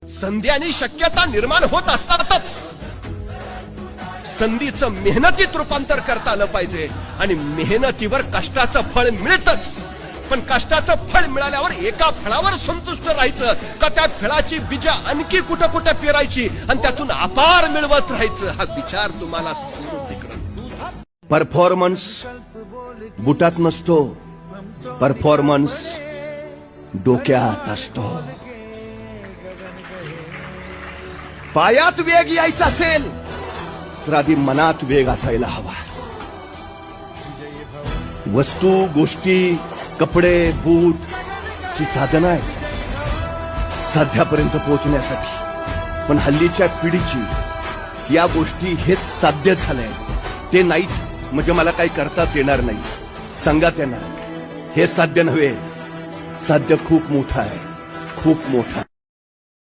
संधी आणि शक्यता निर्माण होत असतातच संधीचं मेहनतीत रूपांतर करता आलं पाहिजे आणि मेहनतीवर कष्टाचं फळ मिळतच. पण कष्टाचं फळ मिळाल्यावर एका फळावर संतुष्ट राहायचं का त्या फळाची बीज आणखी कुठं कुठं पेरायची आणि त्यातून अपार मिळवत राहायचं, हा विचार तुम्हाला समृद्धीकडे. परफॉर्मन्स बुटात नसतो, परफॉर्मन्स डोक्यात असतो. पायात वेग यायचा असेल तर आधी मनात वेग असायला हवा. वस्तू, गोष्टी, कपडे, बूट ही साधनं आहेत साध्यापर्यंत पोहोचण्यासाठी. पण हल्लीच्या पिढीची या गोष्टी हेच साध्य झालंय. ते नाहीत म्हणजे मला काही करताच येणार नाही. सांगा त्यांना हे साध्य नव्हे, साध्य खूप मोठं आहे, खूप मोठं.